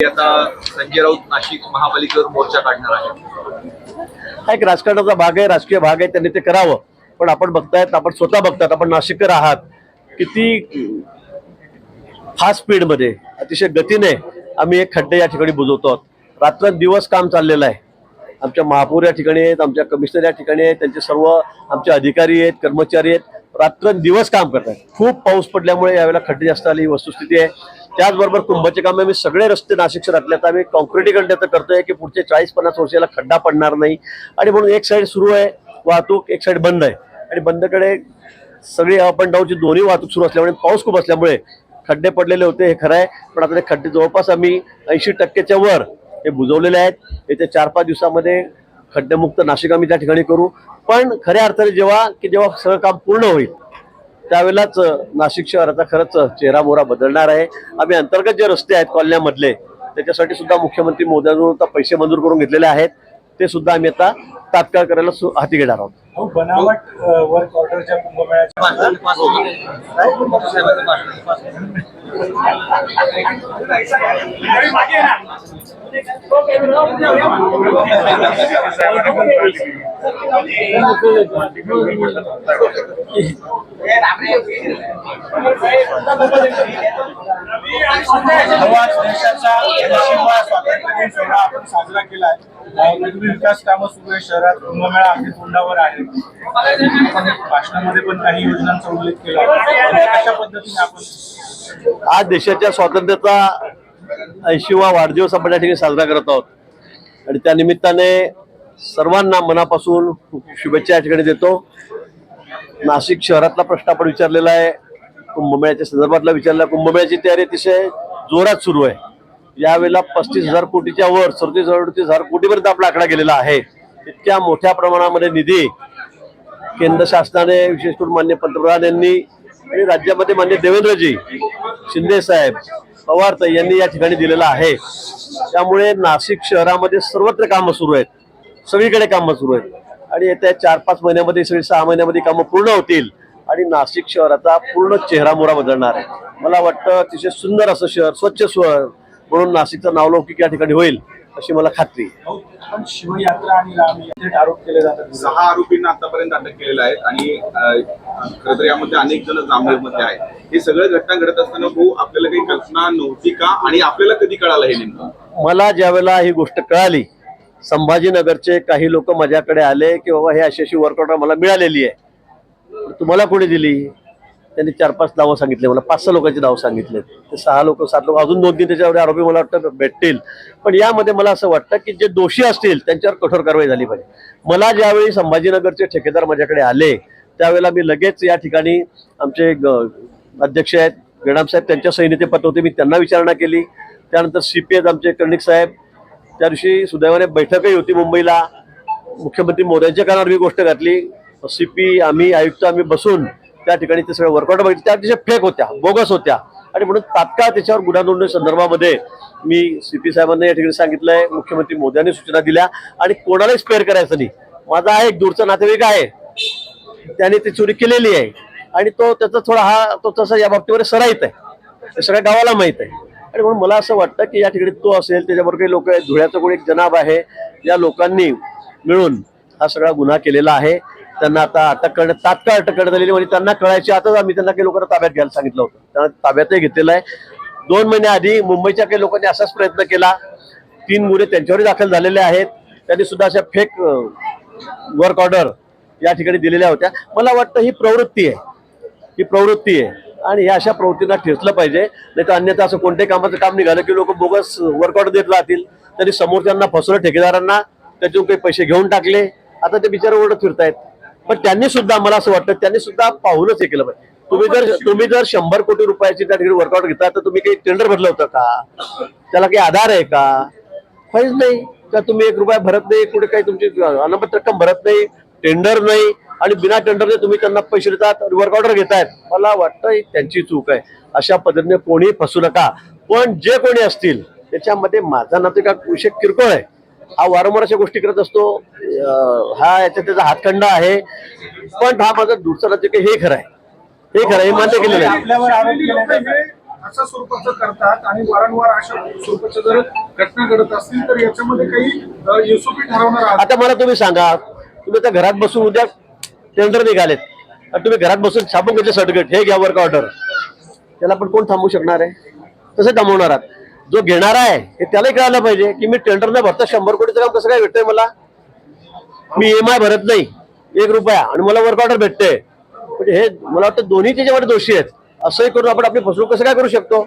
आता संजय राऊत नाशिक महापालिकेवर मोर्चा काढणार आहे। हा एक राजकारणाचा भाग आहे, राजकीय भाग आहे, त्यांनी ते करावं। पण आपण बघतायत, आपण स्वतः बघतात, आपण नाशिककर आहात, किती फास्ट स्पीड मध्ये अतिशय गतीने आम्ही एक खड्डे या ठिकाणी बुजवतो आहोत। रात्रंदिवस काम चाललेलं आहे। आमच्या महापौर या ठिकाणी आहेत, आमच्या कमिशनर या ठिकाणी आहेत, त्यांचे सर्व आमचे अधिकारी आहेत, कर्मचारी आहेत, रात्रंदिवस काम करतात। खूप पाऊस पडल्यामुळे यावेळेला खड्डे जास्त आली, ही वस्तुस्थिती आहे। त्याचबरोबर कुंभाचे काम आम्ही सगळे रस्ते नाशिक शहरातले आता आम्ही कॉन्क्रिटीकरण त्याचं करतोय की पुढचे 40-50 वर्षाला खड्डा पडणार नाही। आणि म्हणून एक साईड सुरू आहे वाहतूक, एक साईड बंद आहे, आणि बंदकडे सगळी अप अँड डाऊनची दोन्ही वाहतूक सुरू असल्यामुळे पाऊस खूप असल्यामुळे खड्डे पडलेले होते, हे खरं आहे। पण आता ते खड्डे जवळपास आम्ही 80%च्या वर हे बुजवलेले आहेत। येत्या 4-5 दिवसामध्ये खड्डेमुक्त नाशिक आम्ही त्या ठिकाणी करू। पण खऱ्या अर्थाने जेव्हा सगळं काम पूर्ण होईल त्यावेळेलाच नाशिक शहराचा खरंच चेहरा मोहरा बदलणार आहे। आम्ही अंतर्गत जे रस्ते आहेत कॉलन्यामधले त्याच्यासाठी सुद्धा मुख्यमंत्री मोदयांकडून आता पैसे मंजूर करून घेतलेले आहेत, ते सुद्धा आम्ही आता तात्काळ करायला हाती घेणार आहोत। बनावट वर्क ऑर्डरच्या देशाचा 80वा स्वातंत्र्य दिन सोहळा आपण साजरा केलाय। विविध विकास कामं सुरू आहे, शहरात कुंभमेळा अगदी तोंडावर आहे। भाषणामध्ये पण काही योजनांचा उल्लेख केला, कशा पद्धतीने आपण आज देशाच्या स्वातंत्र्याचा 80वा वाढदिवस आपण या ठिकाणी साजरा करत आहोत, आणि त्या निमित्ताने सर्वांना मनापासून शुभेच्छा या ठिकाणी देतो। नाशिक शहरातला प्रश्न आपण विचारलेला आहे, कुंभमेळ्याच्या संदर्भातला विचारला। कुंभमेळ्याची तयारी अतिशय जोरात सुरू आहे। यावेळेला 35,000 कोटीच्या वर 37,000 कोटीपर्यंत आपला आकडा गेलेला आहे। इतक्या मोठ्या प्रमाणामध्ये निधी केंद्र शासनाने, विशेष करून माननीय पंतप्रधान यांनी आणि राज्यामध्ये माननीय देवेंद्रजी शिंदे साहेब, पवारताई यांनी या ठिकाणी दिलेला आहे। त्यामुळे नाशिक शहरामध्ये सर्वत्र कामं सुरू आहेत, सगळीकडे कामं सुरू आहेत, आणि येत्या 4-5 महिन्यामध्ये, 6 महिन्यामध्ये कामं पूर्ण होतील आणि नाशिक शहराचा पूर्ण चेहरा मोहरा बदलणार आहे। मला वाटतं अतिशय सुंदर असं शहर, स्वच्छ शहर म्हणून नाशिकचं नावलौकिक या ठिकाणी होईल अशी मला खात्री आहे। पण शिवयात्रा आणि रामयात्रेत आरोप केले जातात। 6 आरोपींना आतापर्यंत अटक केलेलं आहे आणि खरं तर यामध्ये अनेक जण जामीनमध्ये आहेत। हे सगळं घटना घडत असताना भाऊ आपल्याला काही कल्पना नव्हती का, आणि आपल्याला कधी कळालं हे नेमकं? मला ज्यावेळेला ही गोष्ट कळाली, संभाजीनगरचे काही लोक माझ्याकडे आले की बाबा हे अशी वर्क ऑर्डर मला मिळालेली आहे, तुम्हाला कोणी दिली? त्यांनी 4-5 नावं सांगितले मला, 5-6 लोकांची नावं सांगितले। ते 6 लोक 7 लोक अजून 2-3 त्याच्यावर आरोपी मला वाटतं भेटतील। पण यामध्ये मला असं वाटतं की जे दोषी असतील त्यांच्यावर कठोर कारवाई झाली पाहिजे। मला ज्यावेळी संभाजीनगरचे ठेकेदार माझ्याकडे आले त्यावेळेला मी लगेच या ठिकाणी आमचे अध्यक्ष आहेत गेडाम साहेब, त्यांच्या सहीने ते पत्र होते, मी त्यांना विचारणा केली। त्यानंतर CP आहेत आमचे कर्णिक साहेब, त्या दिवशी सुदैवाने बैठकही होती मुंबईला, मुख्यमंत्री मोदयांच्या कानावर मी गोष्ट घातली। CP, आम्ही आयुक्त, आम्ही बसून त्या ठिकाणी ते सगळं वर्कआउट बघितलं, त्या अतिशय फेक होत्या, बोगस होत्या, आणि म्हणून तात्काळ त्याच्यावर गुन्हा नोंदणी संदर्भामध्ये मी CP साहेबांना या ठिकाणी सांगितलंय, मुख्यमंत्री मोदयांनी सूचना दिल्या, आणि कोणालाही स्पेअर करायचं नाही। माझा हा एक दूरचा नातेवाईक आहे, त्याने ती चोरी केलेली आहे, आणि तो त्याचा थोडा तो तसा या बाबतीवर सराईत आहे, ते सगळ्या गावाला माहीत आहे। आणि म्हणून मला असं वाटतं की या ठिकाणी तो असेल, त्याच्याबरोबर काही लोक आहेत, धुळ्याचं कोणी एक जनाब आहे, या लोकांनी मिळून हा सगळा गुन्हा केलेला आहे। त्यांना आता अटक करण्यात, तात्काळ अटक करण्यात आलेली, म्हणजे त्यांना कळायची आताच आम्ही त्यांना काही लोकांना ताब्यात घ्यायला सांगितलं होतं, त्यांना ताब्यातही घेतलेलं आहे। 2 महिन्याआधी मुंबईच्या काही लोकांनी असाच प्रयत्न केला, 3 गुन्हे त्यांच्यावरही दाखल झालेले आहेत। त्यांनी सुद्धा अशा फेक वर्क ऑर्डर या ठिकाणी दिलेल्या होत्या। मला वाटतं ही प्रवृत्ती आहे, आणि या अशा प्रवृत्तींना ठेचलं पाहिजे, नाही तर अन्यथा असं कोणत्याही कामाचं काम निघालं की लोक बोगस वर्क ऑर्डर देत राहतील। त्यांनी समोरच्यांना फसवलं, ठेकेदारांना, त्यातून काही पैसे घेऊन टाकले, आता ते बिचारे ओरडत फिरतायत। पण त्यांनी सुद्धा, मला असं वाटतं त्यांनी सुद्धा पाहूनच हे केलं पाहिजे। तुम्ही जर 100 कोटी रुपयाची त्या ठिकाणी वर्कआउट घेतला तर तुम्ही काही टेंडर भरलं होतं का? त्याला काही आधार आहे का? काहीच नाही। का तुम्ही 1 रुपया भरत नाही, कुठे काही तुमची अनामत रक्कम भरत नाही, टेंडर नाही, आणि बिना टेंडरने तुम्ही त्यांना पैसे देतात, वर्क ऑर्डर घेतायत। मला वाटतं त्यांची चूक आहे। अशा पद्धतीने कोणी फसू नका। पण जे कोणी असतील त्याच्यामध्ये माझा नाते का विषय किरकोळ आहे, हा वारंवार अशा गोष्टी करत असतो, हा याच्यात त्याचा हातखंडा आहे, पण हा माझा दूरचा नाते हे खरं आहे, हे खरं आहे, हे मान्य केलेलं आहे। अशा स्वरूपाचं करतात आणि वारंवार अशा स्वरूपाच्या जर घटना घडत असतील तर याच्यामध्ये काही एसओपी ठरवणार आहात? आता मला तुम्ही सांगा, तुम्ही आता घरात बसून उद्या टेंडर निघालेत आणि तुम्ही घरात बसून छापून घेतले सर्टिफिकेट, हे घ्या वर्क ऑर्डर, त्याला पण कोण थांबवू शकणार आहे? तसं थांबवणार आहात. जो घेणारा आहे हे त्यालाही कळायला पाहिजे की मी टेंडर न भरता 100 कोटीचं काम कसं काय भेटतंय मला. मी EMI भरत नाही 1 रुपया आणि मला वर्क ऑर्डर भेटते. म्हणजे हे मला वाटतं दोन्ही त्याच्यामध्ये दोषी आहेत. असंही करून आपण आपली फसवणूक कसं काय करू शकतो?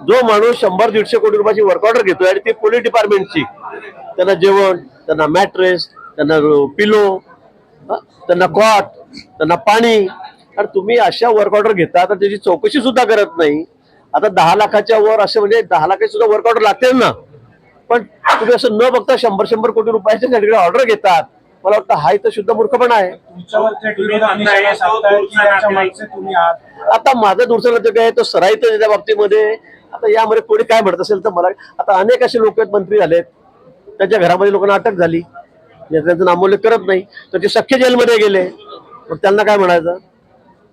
जो माणूस 100-150 कोटी रुपयाची वर्क ऑर्डर घेतोय आणि ती पोलीस डिपार्टमेंटची, त्यांना जेवण, त्यांना मॅट्रेस, त्यांना पिलो, त्यांना कॉट, त्यांना पाणी, आणि तुम्ही अशा वर्क ऑर्डर घेता तर त्याची चौकशी सुद्धा करत नाही. आता 10 लाखाच्या वर असे म्हणजे 10 लाखाची सुद्धा वर्क ऑर्डर लागतील ना, पण तुम्ही असं न बघता 100 कोटी रुपयाचे सगळे ऑर्डर घेतात. मला वाटतं हा इथं शुद्ध मूर्खपणा आहे. आता माझं दुसरं नव्हतं काय, तो सराईत त्याच्या बाबतीमध्ये. आता यामध्ये कोणी काय म्हणत असेल तर मला, आता अनेक असे लोक आहेत, मंत्री झालेत, त्यांच्या घरामध्ये लोकांना अटक झाली, त्यांचं नामोल्लेख करत नाही, तर ते सख्खे जेलमध्ये गेले, मग त्यांना काय म्हणायचं?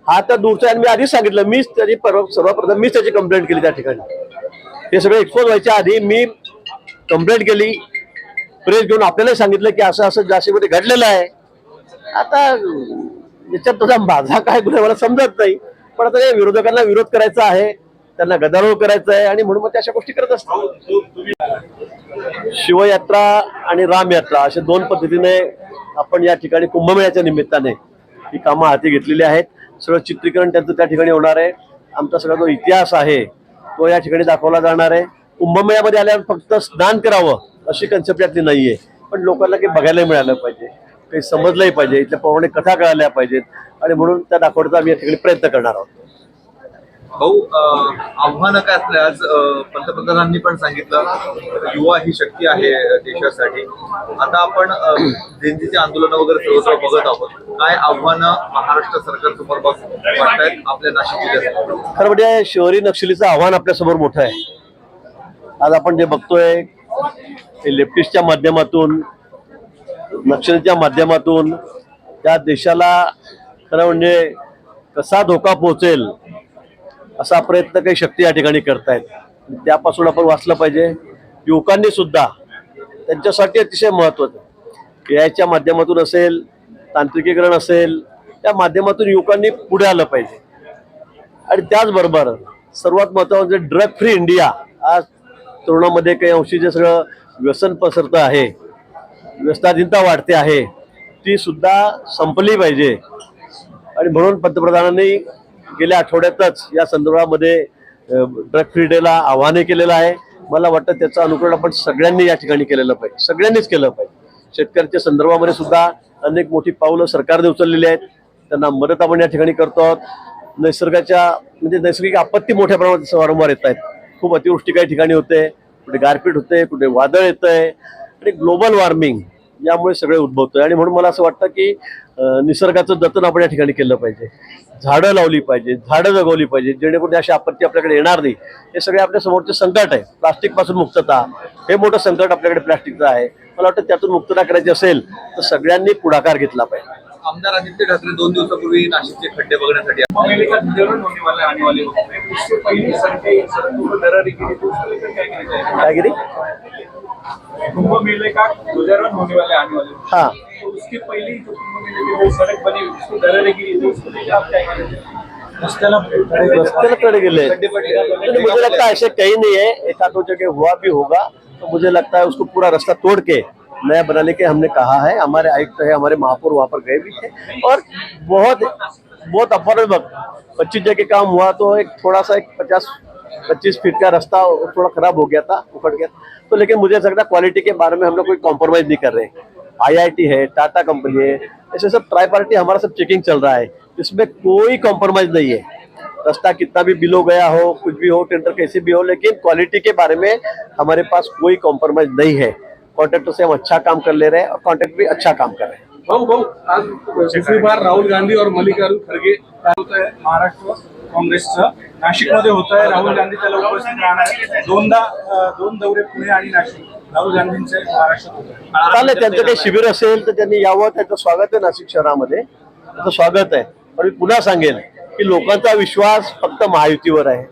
हा तर दूरचा आहे. मी आधीच सांगितलं, मीच त्याची सर्वप्रथम मीच त्याची कंप्लेंट केली त्या ठिकाणी. हे सगळं एक्सपोज व्हायच्या आधी मी कंप्लेंट केली, प्रेस घेऊन आपल्याला सांगितलं की असं असं झाशीमध्ये घडलेलं आहे. आता याच्यात तुझा माझा काय गुन्हा मला समजत नाही, पण आता या विरोधकांना विरोध करायचा आहे, त्यांना गदारोळ करायचा आहे आणि म्हणून मग त्या अशा गोष्टी करत असतात. शिवयात्रा आणि रामयात्रा अशा 2 पद्धतीने आपण या ठिकाणी कुंभमेळ्याच्या निमित्ताने ही कामं हाती घेतलेली आहेत. सगळं चित्रीकरण त्यांचं त्या ठिकाणी होणार आहे. आमचा सगळा जो इतिहास आहे तो या ठिकाणी दाखवला जाणार आहे. कुंभमेळ्यामध्ये आल्यावर फक्त स्नान करावं अशी कन्सेप्ट यातली नाहीये, पण लोकांना काही बघायला मिळालं पाहिजे, काही समजलंही पाहिजे, इथल्या पौराणिक कथा कळाल्या पाहिजेत, आणि म्हणून त्या दाखवण्याचा आम्ही या ठिकाणी प्रयत्न करणार आहोत. भाऊ, आव्हानं काय असल्यास पंतप्रधानांनी पण सांगितलं, युवा ही शक्ती आहे देशासाठी. आता आपण जनतेचे आंदोलन वगैरे सर्वत्र बघत आहोत. काय आव्हानं महाराष्ट्र सरकार समोर वाटतायत आपल्या नाशिक जिल्ह्यात? खरं म्हणजे शहरी नक्षलीचं आव्हान आपल्या समोर मोठं आहे. आज आपण जे बघतोय ते लेफ्टिस्टच्या माध्यमातून, नक्षलीच्या माध्यमातून त्या देशाला खरं म्हणजे कसा धोका पोहोचेल असा प्रयत्न काही शक्ती या ठिकाणी करतायत. त्यापासून आपण वाचलं पाहिजे. युवकांनी सुद्धा त्यांच्यासाठी अतिशय महत्त्वाचं याच्या माध्यमातून असेल, तांत्रिकीकरण असेल, त्या माध्यमातून युवकांनी पुढे आलं पाहिजे. आणि त्याचबरोबर सर्वात महत्त्वाचं म्हणजे ड्रग फ्री इंडिया. आज तरुणामध्ये काही अंशी जे सगळं व्यसन पसरतं आहे, व्यसनाधीनता वाढते आहे, ती सुद्धा संपली पाहिजे. आणि म्हणून पंतप्रधानांनी गेल्या आठवड्यातच या संदर्भामध्ये ड्रग फ्री डेला आवाहन केलेलं आहे. मला वाटतं त्याचं अनुकरण आपण सगळ्यांनी या ठिकाणी केलेलं पाहिजे, सगळ्यांनीच केलं पाहिजे. शेतकऱ्यांच्या संदर्भामध्ये सुद्धा अनेक मोठी पावलं सरकारने उचललेली आहेत, त्यांना मदत आपण या ठिकाणी करतो आहोत. नैसर्गिक आपत्ती मोठ्या प्रमाणात वारंवार येत आहेत. खूप अतिवृष्टी काही ठिकाणी होते, कुठे गारपीट होते, कुठे वादळ येतंय, आणि ग्लोबल वॉर्मिंग यामुळे सगळे उद्भवतोय. आणि म्हणून मला असं वाटतं की निसर्गाचं जतन आपण या ठिकाणी केलं पाहिजे, झाडं लावली पाहिजे, झाडं जगवली पाहिजे, जेणेकरून अशी आपत्ती आपल्याकडे येणार नाही. हे सगळे आपल्या समोरचे संकट आहे. प्लास्टिक पासून मुक्तता हे मोठं संकट आपल्याकडे प्लास्टिकचं आहे. मला वाटतं त्यातून मुक्तता करायची असेल तर सगळ्यांनी पुढाकार घेतला पाहिजे. आमदार आदित्य ठाकरे 2 दिवसापूर्वी नाशिकचे खड्डे बघण्यासाठी काय गिरी कुंभ मेले का ध्वजारोहण होने वाले आने वाले, हाँ तो उसके पहले ही जो कुंभ मेले की जो सड़क बनी उसको दरारेगी, तो उसको लेकर आप क्या करेंगे? रस्ते कडे गेले. मुझे लगता है ऐसे कहीं नहीं है, एक आध जगह हुआ भी होगा, तो मुझे लगता है उसको पूरा रास्ता तोड़ के नया बनाने के हमने कहा है. हमारे आयुक्त है, हमारे महापौर वहां पर गए भी थे, और बहुत अफोर्डेबल 25 जगह काम हुआ. तो एक थोड़ा सा 25 फीट का रास्ता थोड़ा खराब हो गया था, उखड़ गया. तो लेकिन मुझे ऐसा लगता है क्वालिटी के बारे में हम लोग कोई कॉम्प्रोमाइज नहीं कर रहे. IIT है, टाटा कंपनी है, ऐसे सब ट्राई पार्टी हमारा सब चेकिंग चल रहा है, इसमें कोई कॉम्प्रोमाइज नहीं है. रास्ता कितना भी बिलो गया हो, कुछ भी हो, टेंडर कैसे भी हो, लेकिन क्वालिटी के बारे में हमारे पास कोई कॉम्प्रोमाइज नहीं है. कॉन्ट्रैक्टर से हम अच्छा काम कर ले रहे हैं और कॉन्ट्रैक्टर भी अच्छा काम कर रहे हैं. भाऊ आज दूसरी बार राहुल गांधी और मल्लिकार्जुन खरगे होत आहे महाराष्ट्र काँग्रेसचं नाशिकमध्ये होत आहे. राहुल गांधी त्याला उपस्थित राहणार आहे. दोन दौरे पुणे आणि नाशिक राहुल गांधींचे महाराष्ट्रात होत आहे. चालेल, त्यांचं काही शिबिर असेल तर त्यांनी यावं, त्यांचं स्वागत आहे नाशिक शहरामध्ये, त्यांचं स्वागत आहे. पण मी पुन्हा सांगेल की लोकांचा विश्वास फक्त महायुतीवर आहे.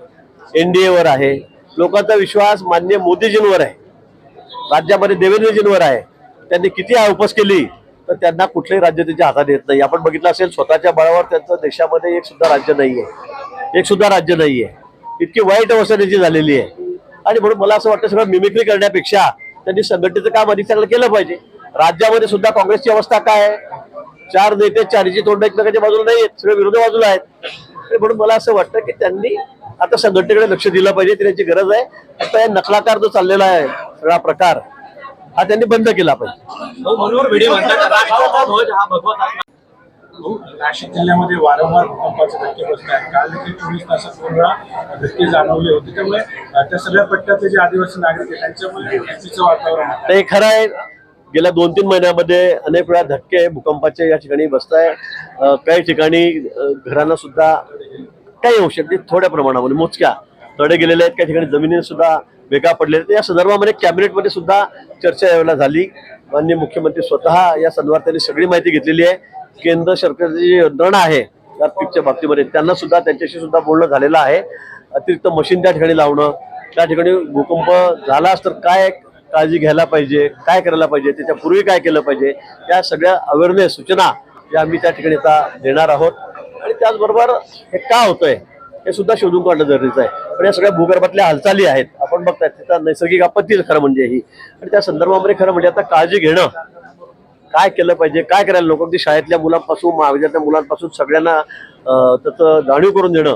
एनडीएवर आहे, लोकांचा विश्वास माननीय मोदीजींवर आहे, राज्यामध्ये देवेंद्रजींवर आहे. त्यांनी किती उपवास केली तर त्यांना कुठलेही राज्य त्याच्या हातात येत नाही. आपण बघितलं असेल स्वतःच्या बळावर त्यांचं देशामध्ये एक सुद्धा राज्य नाहीये. इतकी वाईट अवस्था त्याची झालेली आहे. आणि म्हणून मला असं वाटतं सगळं मिमिक्री करण्यापेक्षा त्यांनी संघटनेचं काम अधिक चांगलं केलं पाहिजे. राज्यामध्ये सुद्धा काँग्रेसची अवस्था काय आहे? 4 नेते 4ची तोंड एकमेकांच्या बाजूला नाही आहेत, सगळे विरोधी बाजूला आहेत. आणि म्हणून मला असं वाटतं की त्यांनी आता संघटनेकडे लक्ष दिलं पाहिजे, त्याची गरज आहे. आता या नकलाकार जो चाललेला आहे सगळा प्रकार हा त्यांनी बंद केला पाहिजे. नाशिक जिल्ह्यामध्ये वारंवार भूकंपाचे धक्के बसत आहेत. काल देखील 24 तासात 2 वेळा धक्के जाणवले होते. त्यामुळे त्या सगळ्या पट्ट्यातले जे आदिवासी नागरिक आहेत त्यांच्यामुळे भीतीचं वातावरण आहे. हे खरं आहे, गेल्या 2-3 महिन्यामध्ये अनेक वेळा धक्के भूकंपाचे या ठिकाणी बसत आहे. काही ठिकाणी घरांना सुद्धा काही होऊ शकते, थोड्या प्रमाणामध्ये मोजक्या तडे गेलेले आहेत. काही ठिकाणी जमिनी सुद्धा वेगळा पडलेल्या. या संदर्भामध्ये कॅबिनेटमध्ये सुद्धा चर्चा यावेळेला झाली. माननीय मुख्यमंत्री स्वतः या संदर्भात त्यांनी सगळी माहिती घेतलेली आहे. केंद्र सरकारची जी यंत्रणा आहे आर्थिकच्या बाबतीमध्ये त्यांना सुद्धा त्यांच्याशी सुद्धा बोलणं झालेलं आहे. अतिरिक्त मशीन त्या ठिकाणी लावणं, त्या ठिकाणी भूकंप झालाच तर काय काळजी घ्यायला पाहिजे, काय करायला पाहिजे, त्याच्यापूर्वी काय केलं पाहिजे, या सगळ्या अवेअरनेस सूचना या आम्ही त्या ठिकाणी आता देणार आहोत. आणि त्याचबरोबर हे का होतंय हे सुद्धा शोधून काढणं गरजेचं आहे. पण या सगळ्या भूगर्भातल्या हालचाली आहेत, आपण बघताय तिथं नैसर्गिक आपत्ती खरं म्हणजे ही. आणि त्या संदर्भामध्ये खरं म्हणजे आता काळजी घेणं, काय केलं पाहिजे, काय करायला नको, अगदी शाळेतल्या मुलांपासून महाविद्यालयातल्या मुलांपासून सगळ्यांना त्याचं जाणीव करून देणं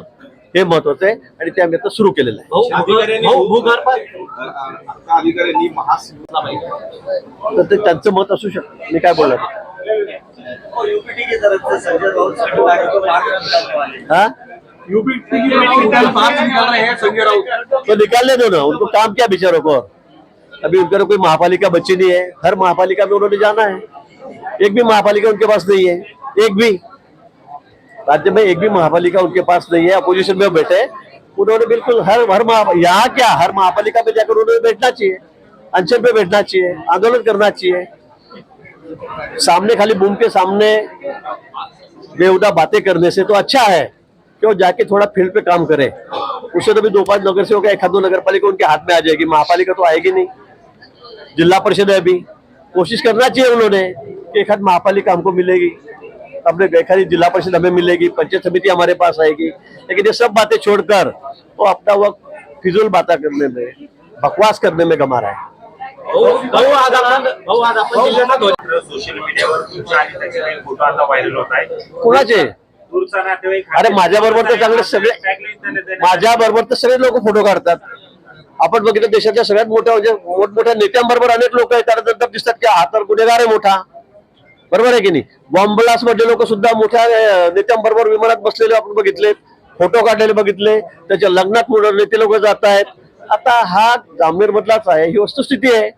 हे महत्वाचं आहे. आणि ते आम्ही आता सुरू केलेलं आहे. तर ते त्यांचं मत असू शकतं, मी काय बोलणार. हाँ तो निकालने दो ना, उनको काम क्या बेचारों को. अभी उनका कोई महापालिका बची नहीं है, हर महापालिका में उन्होंने जाना है. एक भी महापालिका उनके पास नहीं है, एक भी राज्य में एक भी महापालिका उनके पास नहीं है. अपोजिशन में बैठे, उन्होंने बिल्कुल यहाँ क्या हर महापालिका में जाकर उन्होंने बैठना चाहिए, अनशन पे बैठना चाहिए, आंदोलन करना चाहिए. सामने खाली बूम के सामने बेहुदा बातें करने से तो अच्छा है कि वो जाके थोड़ा फील्ड पे काम करे. उससे तो भी 2-5 नगर से हो गया, 1-2 नगर पालिका उनके हाथ में आ जाएगी, महापालिका तो आएगी नहीं. जिला परिषद है, अभी कोशिश करना चाहिए उन्होंने कि एक महापालिका हमको मिलेगी, अपने एखादी जिला परिषद हमें मिलेगी, पंचायत समिति हमारे पास आएगी. लेकिन ये सब बातें छोड़कर वो अपना वक्त फिजूल बातें करने में, बकवास करने में गमा रहा है. सोशल मीडियावर तुमच्या आणि त्याचे काही फोटो आता व्हायरल होत आहे. कोणाचे? दूरचा नातेवाईक. अरे माझ्या बरोबर तर चांगले सगळे, माझ्या बरोबर तर सगळे लोक फोटो काढतात. आपण बघितलं देशाच्या सगळ्यात मोठ्या म्हणजे मोठमोठ्या नेत्यांबरोबर अनेक लोक आहेत, त्यानंतर दिसतात की हा तर गुन्हेगार आहे मोठा, बरोबर आहे की नाही. बॉम्ब ब्लास्ट मधले लोक सुद्धा मोठ्या नेत्यांबरोबर विमानात बसलेले आपण बघितले, फोटो काढलेले बघितले, त्याच्या लग्नात नेते लोक जात आहेत. आता हा जामनेर मधलाच आहे, ही वस्तुस्थिती आहे.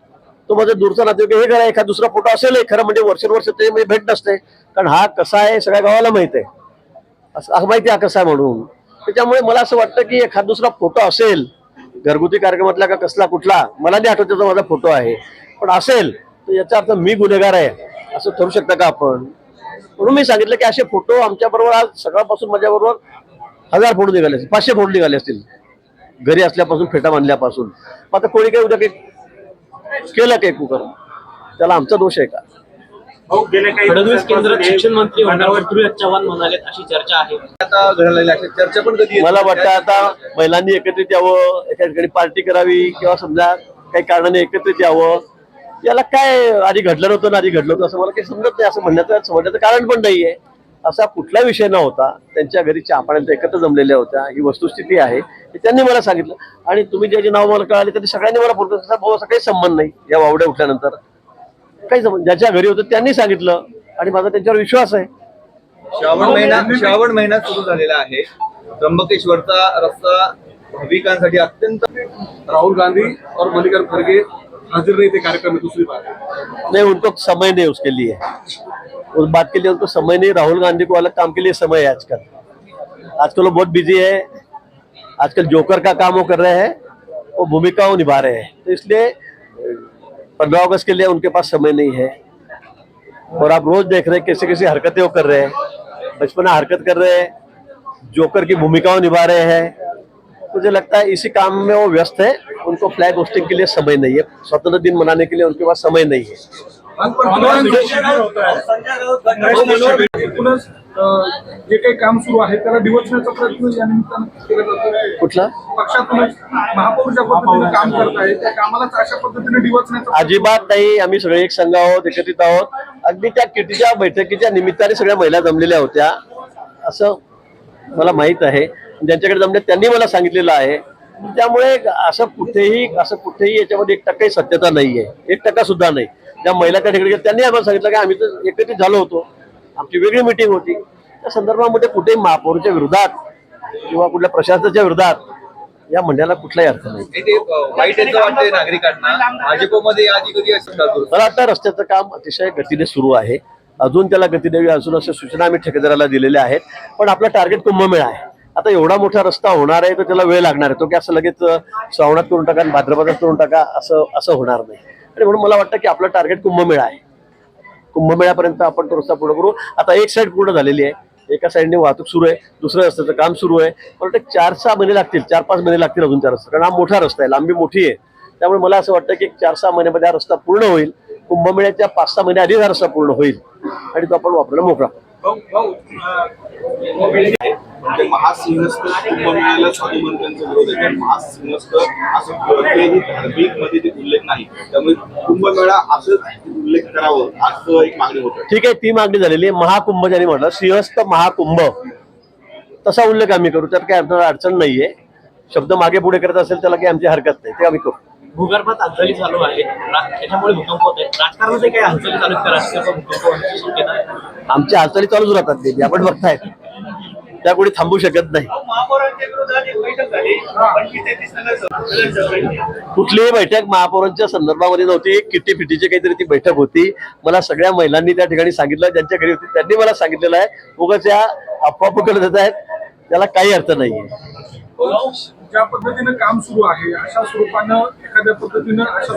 तो माझा दूरचा नातेवाईक हे करा, एखादा दुसरा फोटो असेल खरं म्हणजे वर्षानुवर्ष ते भेट नसते, कारण हा कसा आहे सगळ्या गावाला माहित आहे, असं माहिती आहे कसा आहे म्हणून. त्याच्यामुळे मला असं वाटतं की एखादा दुसरा फोटो असेल घरगुती कार्यक्रमातला का कसला कुठला, मला नाही आठवत त्याचा माझा फोटो आहे, पण असेल तर याचा अर्थ मी गुन्हेगार आहे असं ठरू शकतं का आपण. म्हणून मी सांगितलं की असे फोटो आमच्या बरोबर आज सकाळपासून माझ्या बरोबर 1000 फोटो निघाले असतील, 500 फोटो निघाले असतील घरी असल्यापासून, फेटा बांधल्यापासून. आता कोणी काही उद्या काही केलं काही कुकर, त्याला आमचा दोष आहे का. फडणवीस केंद्रात शिक्षण मंत्री होणार पृथ्वीराज चव्हाण म्हणाले, अशी चर्चा आहे. आता घडलेल्या अशा चर्चा पण कधी मला वाटतं आता महिलांनी एकत्रित यावं, एका ठिकाणी पार्टी करावी किंवा समजा काही कारणाने एकत्रित यावं. याला काय आधी घडलं नव्हतं ना आधी घडलं होतं असं मला काही समजत नाही. असं म्हणण्याचं कारण पण नाहीये. असा कुठला विषय नव्हता. त्यांच्या घरी चहापाण्यात एकत्र जमलेल्या होत्या, ही वस्तुस्थिती आहे. त्यांनी मला सांगितलं आणि तुम्ही जे नाव मला कळाले त्यांनी सगळ्यांनी मला फोन केला, भाऊ असा काही संबंध नाही. या वावड्या उठल्यानंतर काही संबंध, ज्याच्या घरी होतं त्यांनी सांगितलं आणि माझा त्यांच्यावर विश्वास आहे. श्रावण महिना सुरू झालेला आहे. त्र्यंबकेश्वरचा रस्ता भाविकांसाठी अत्यंत. राहुल गांधी और मल्लिकार्जुन खड़गे हाजिर नहीं थे कार्यक्रम में दूसरी बार. नहीं, उनको समय नहीं उसके लिए, उस बात के लिए उनको समय नहीं. राहुल गांधी को अलग काम के लिए समय है आजकल वो बहुत बिजी है. आजकल जोकर का काम वो कर रहे हैं, वो भूमिका वो निभा रहे हैं. तो इसलिए 15 अगस्त के लिए उनके पास समय नहीं है. और आप रोज देख रहे हैं कैसे कैसे हरकतें वो कर रहे हैं, बचपना हरकत कर रहे हैं, जोकर की भूमिका वो निभा रहे हैं. मुझे लगता है इसी काम में वो व्यस्त है, उनको फ्लैग होस्टिंग के लिए समय नहीं है, स्वतंत्र दिन मनाने के लिए उनके पास समय नहीं है। एकूणच जे काही काम सुरू आहे त्याला डिवचण्याचा प्रयत्न या निमित्तानं केला जातो. कुठला पक्षातूनच महापौर ज्या पद्धतीने काम करत आहे त्या कामालाच अशा पद्धतीने डिवचण्याचा अजिबात नाही. आम्ही सगळे एक संघ आहोत, एकत्रित आहोत. अगदी त्या किटीच्या बैठकीच्या निमित्ताने सगळ्या महिला जमलेल्या होत्या असं मला माहित आहे. ज्यांच्याकडे जमले त्यांनी मला सांगितलेलं आहे. त्यामुळे असं कुठेही याच्यामध्ये 1% सत्यता नाहीये, 1% सुद्धा नाही. ज्या महिला त्या ठिकाणी त्यांनी आम्हाला सांगितलं की आम्ही तर एकत्रित झालो होतो, आमची वेगळी मिटिंग होती. त्या संदर्भामध्ये कुठेही महापौरच्या विरोधात किंवा कुठल्या प्रशासनाच्या विरोधात या म्हणण्याला कुठलाही अर्थ नाही. ते वाईट याचं वाटतंय नागरिकांना. भाजपमध्ये आधी कधी असं मला आता रस्त्याचं काम अतिशय गतीने सुरू आहे. अजून त्याला गती द्यावी अजून अशा सूचना आम्ही ठेकेदाराला दिलेल्या आहेत. पण आपला टार्गेट कुंभमेळा आहे. आता एवढा मोठा रस्ता होणार आहे तर त्याला वेळ लागणार आहे. तो की असं लगेच श्रावणात करून टाका आणि भाद्रपदात करून टाका असं होणार नाही. आणि म्हणून मला वाटतं की आपलं टार्गेट कुंभमेळा आहे. कुंभमेळ्यापर्यंत आपण तो रस्ता पूर्ण करू. आता एक साईड पूर्ण झालेली आहे, एका साईडने वाहतूक सुरू आहे, दुसऱ्या रस्त्याचं काम सुरू आहे. मला वाटतं 4-6 महिने लागतील, 4-5 महिने लागतील अजून त्या रस्ता, कारण हा मोठा रस्ता आहे, लांबी मोठी आहे. त्यामुळे मला असं वाटतं की 4-6 महिन्यामध्ये हा रस्ता पूर्ण होईल. कुंभमेळ्याच्या 5-6 महिने आधी हा रस्ता पूर्ण होईल आणि तो आपण वापरायला मोकळा. महासिंहस्थ कुंभमेळ्याला स्वाभिमान्यांचा विरोध आहे. महासिंहस्थ असं कोणत्याही धार्मिक मध्ये ते उल्लेख नाही, त्यामुळे कुंभमेळा असं उल्लेख करावं असं एक मागणी होतं. ठीक आहे, ती मागणी झालेली आहे. महाकुंभ ज्यांनी म्हटलं, सिंहस्थ महाकुंभ तसा उल्लेख आम्ही करू, त्यात काही अडचण नाहीये. शब्द मागे पुढे करत असेल त्याला काही आमची हरकत नाही, ते आम्ही करू. भूगर्भात हालचाली चालू आहेत, त्याच्यामुळे भूकंप होत आहेत. राजकारणाचे काही हालचाली चालू आहेत का? राजकीय भूकंप होण्याची शक्यता? आमच्या हालचाली चालूच राहतात, ते आपण बघतायत, त्या कोणी थांबू शकत नाही. कुठलीही बैठक महापौरांच्या संदर्भामध्ये नव्हती. किटी फिटीची काहीतरी ती बैठक होती. मला सगळ्या महिलांनी त्या ठिकाणी सांगितलं, ज्यांच्या घरी होती त्यांनी मला सांगितलेलं आहे. उगाच या अफवा पकडत येत आहेत, त्याला काही अर्थ नाहीये. ज्या पद्धतीनं काम सुरू आहे अशा स्वरूपानं एखाद्या पद्धतीनं अशा